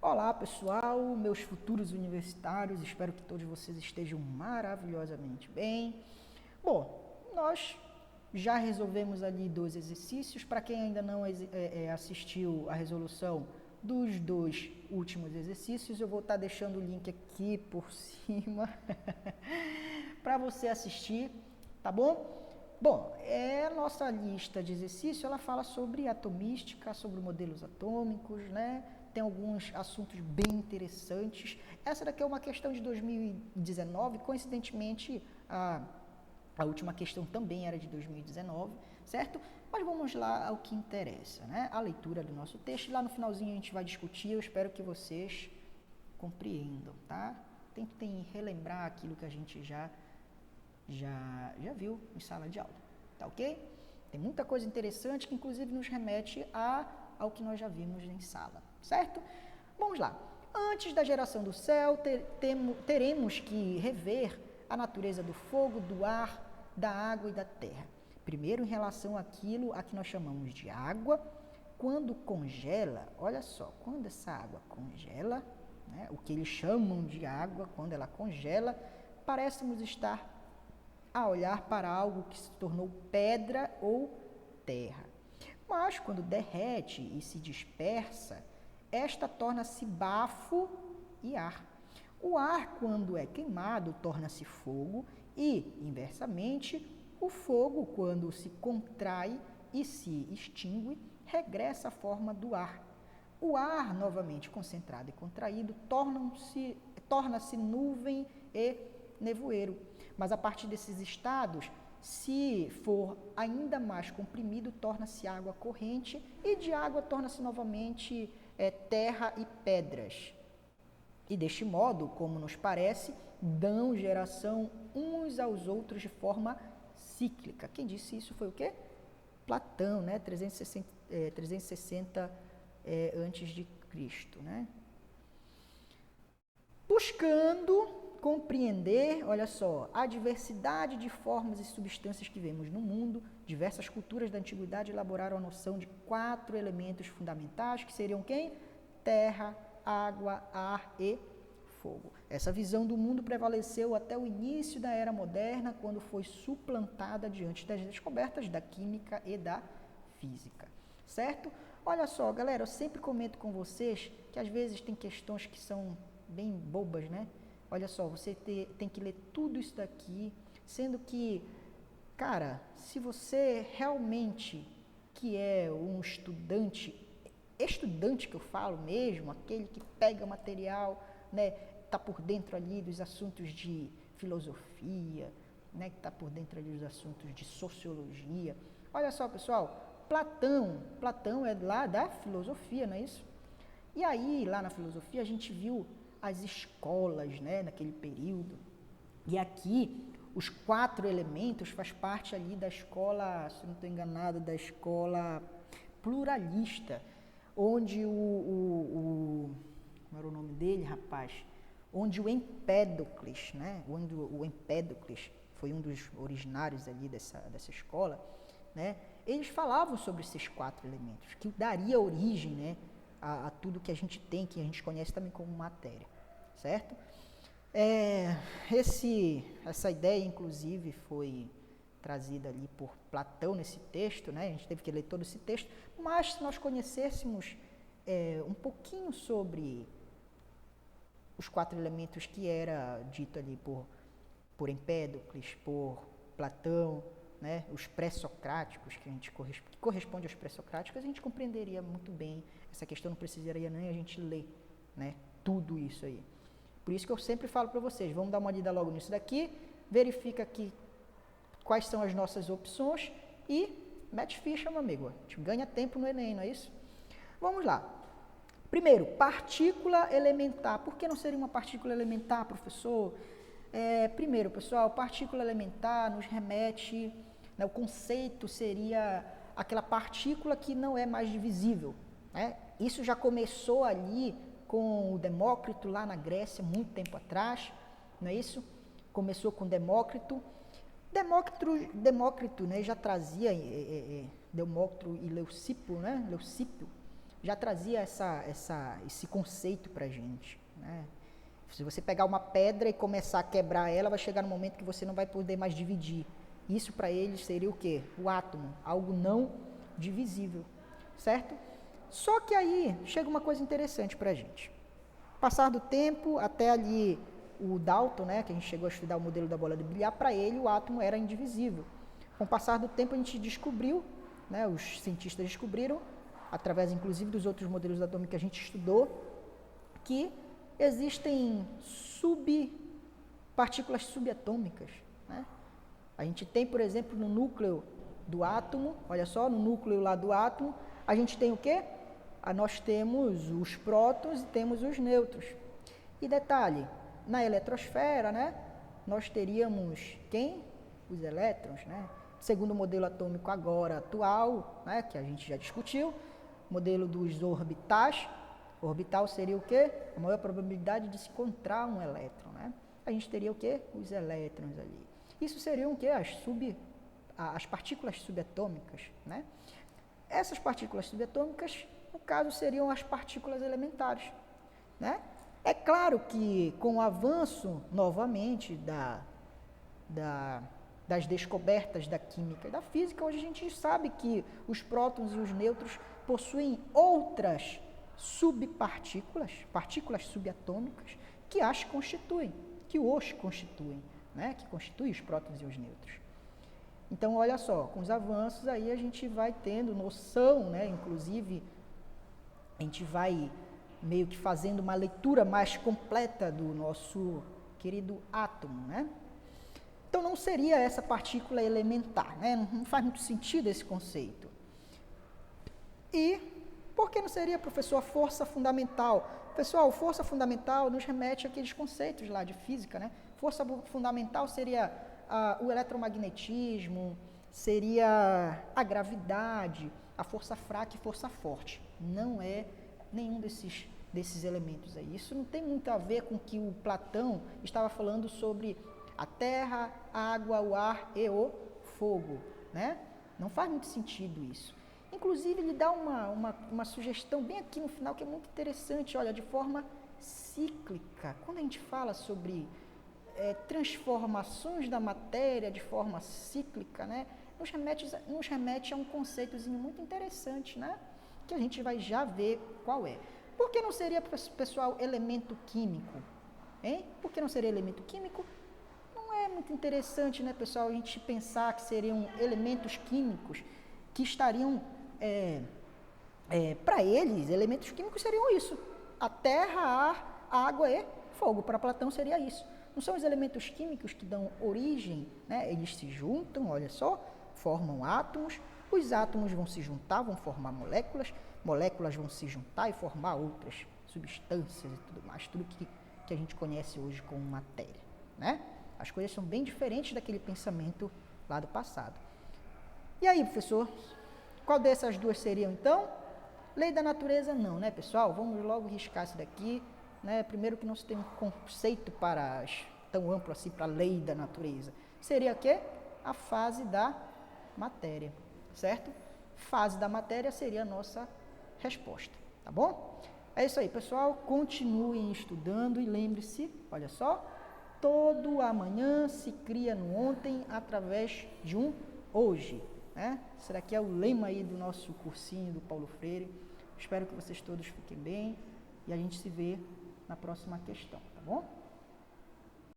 Olá pessoal, meus futuros universitários, espero que todos vocês estejam maravilhosamente bem. Bom, nós já resolvemos ali 2 exercícios. Para quem ainda não assistiu a resolução dos 2 últimos exercícios, eu vou estar deixando o link aqui por cima para você assistir, tá bom? Bom, a nossa lista de exercícios, ela fala sobre atomística, sobre modelos atômicos, né? Tem alguns assuntos bem interessantes. Essa daqui é uma questão de 2019, coincidentemente a última questão também era de 2019, certo? Mas vamos lá ao que interessa, né? A leitura do nosso texto. Lá no finalzinho a gente vai discutir, eu espero que vocês compreendam, tá? Tentem relembrar aquilo que a gente já viu em sala de aula, tá ok? Tem muita coisa interessante que inclusive nos remete ao que nós já vimos em sala, certo? Vamos lá. Antes da geração do céu, teremos que rever a natureza do fogo, do ar, da água e da terra. Primeiro, em relação àquilo a que nós chamamos de água, quando congela, olha só, quando essa água congela, né, o que eles chamam de água, quando ela congela, parecemos estar a olhar para algo que se tornou pedra ou terra. Mas quando derrete e se dispersa, esta torna-se bafo e ar. O ar, quando é queimado, torna-se fogo e, inversamente, o fogo, quando se contrai e se extingue, regressa à forma do ar. O ar, novamente concentrado e contraído, torna-se nuvem e nevoeiro. Mas a partir desses estados, se for ainda mais comprimido, torna-se água corrente e de água torna-se novamente terra e pedras. E deste modo, como nos parece, dão geração uns aos outros de forma cíclica. Quem disse isso foi o quê? Platão, né? 360 antes de Cristo, né? Buscando compreender, olha só, a diversidade de formas e substâncias que vemos no mundo, diversas culturas da antiguidade elaboraram a noção de 4 elementos fundamentais, que seriam quem? Terra, água, ar e fogo. Essa visão do mundo prevaleceu até o início da era moderna, quando foi suplantada diante das descobertas da química e da física, certo? Olha só, galera, eu sempre comento com vocês que às vezes tem questões que são bem bobas, né? Olha só, você tem que ler tudo isso daqui, sendo que, cara, se você realmente que é um estudante que eu falo mesmo, aquele que pega material, né, tá por dentro ali dos assuntos de filosofia, né, que tá por dentro ali dos assuntos de sociologia. Olha só, pessoal, Platão é lá da filosofia, não é isso? E aí, lá na filosofia, a gente viu as escolas, né, naquele período. E aqui, os 4 elementos faz parte ali da escola, se não estou enganado, da escola pluralista, onde como era o nome dele, rapaz? Onde o Empédocles, né, onde o Empédocles foi um dos originários ali dessa escola, né, eles falavam sobre esses 4 elementos, que daria origem, né, a tudo que a gente tem, que a gente conhece também como matéria, certo? Essa ideia, inclusive, foi trazida ali por Platão nesse texto, né? A gente teve que ler todo esse texto, mas se nós conhecêssemos um pouquinho sobre os 4 elementos que era dito ali por Empédocles, por Platão, né, os pré-socráticos, que corresponde aos pré-socráticos, a gente compreenderia muito bem essa questão, não precisaria nem a gente ler, né, tudo isso aí. Por isso que eu sempre falo para vocês, vamos dar uma lida logo nisso daqui, verifica aqui quais são as nossas opções e mete ficha, meu amigo. A gente ganha tempo no Enem, não é isso? Vamos lá. Primeiro, partícula elementar. Por que não seria uma partícula elementar, professor? Primeiro, pessoal, partícula elementar nos remete, né, o conceito seria aquela partícula que não é mais divisível, né? Isso já começou ali com o Demócrito lá na Grécia, muito tempo atrás, não é isso? Começou com Demócrito. Demócrito, né, já trazia, Demócrito e Leucipo, né? Leucípio, já trazia esse conceito para a gente, né? Se você pegar uma pedra e começar a quebrar ela, vai chegar no momento que você não vai poder mais dividir. Isso para eles seria o quê? O átomo, algo não divisível, certo? Só que aí chega uma coisa interessante para a gente. Passar do tempo, até ali o Dalton, né, que a gente chegou a estudar o modelo da bola de bilhar, para ele o átomo era indivisível. Com o passar do tempo a gente descobriu, né, os cientistas descobriram, através inclusive dos outros modelos atômicos que a gente estudou, que existem partículas subatômicas, né? A gente tem, por exemplo, no núcleo do átomo, olha só, no núcleo lá do átomo, a gente tem o quê? Nós temos os prótons e temos os nêutrons. E detalhe, na eletrosfera, né, nós teríamos quem? Os elétrons, né? Segundo o modelo atômico agora atual, né, que a gente já discutiu, modelo dos orbitais. Orbital seria o quê? A maior probabilidade de se encontrar um elétron, né? A gente teria o quê? Os elétrons ali. Isso seriam o quê? As partículas subatômicas, né? Essas partículas subatômicas, no caso, seriam as partículas elementares, né? É claro que com o avanço, novamente, das descobertas da química e da física, hoje a gente sabe que os prótons e os nêutrons possuem outras subpartículas, partículas subatômicas, que os constituem, né? Que constituem os prótons e os nêutrons. Então, olha só, com os avanços aí a gente vai tendo noção, né? Inclusive, a gente vai meio que fazendo uma leitura mais completa do nosso querido átomo, né? Então, não seria essa partícula elementar, né? Não faz muito sentido esse conceito. E por que não seria, professor, a força fundamental? Pessoal, força fundamental nos remete àqueles conceitos lá de física, né? Força fundamental seria o eletromagnetismo, seria a gravidade, a força fraca e força forte. Não é nenhum desses elementos aí. Isso não tem muito a ver com o que o Platão estava falando sobre a terra, a água, o ar e o fogo, né? Não faz muito sentido isso. Inclusive, ele dá uma sugestão bem aqui no final que é muito interessante, olha, de forma cíclica. Quando a gente fala sobre transformações da matéria de forma cíclica, né, nos remete a um conceitozinho muito interessante, né, que a gente vai já ver qual é. Por que não seria, pessoal, elemento químico? Hein? Por que não seria elemento químico? Não é muito interessante, né, pessoal, a gente pensar que seriam elementos químicos que estariam, para eles, elementos químicos seriam isso. A terra, ar, água e fogo. Para Platão seria isso. Não são os elementos químicos que dão origem, né? Eles se juntam, olha só, formam átomos. Os átomos vão se juntar, vão formar moléculas. Moléculas vão se juntar e formar outras substâncias e tudo mais. Tudo que a gente conhece hoje como matéria, né? As coisas são bem diferentes daquele pensamento lá do passado. E aí, professor, qual dessas duas seriam, então? Lei da natureza não, né, pessoal? Vamos logo riscar isso daqui, né? Primeiro que não se tem um conceito tão amplo assim para a lei da natureza. Seria o quê? A fase da matéria, certo? Fase da matéria seria a nossa resposta, tá bom? É isso aí, pessoal. Continuem estudando e lembre-se, olha só, todo amanhã se cria no ontem através de um hoje, né? Esse daqui é o lema aí do nosso cursinho do Paulo Freire. Espero que vocês todos fiquem bem e a gente se vê na próxima questão, tá bom?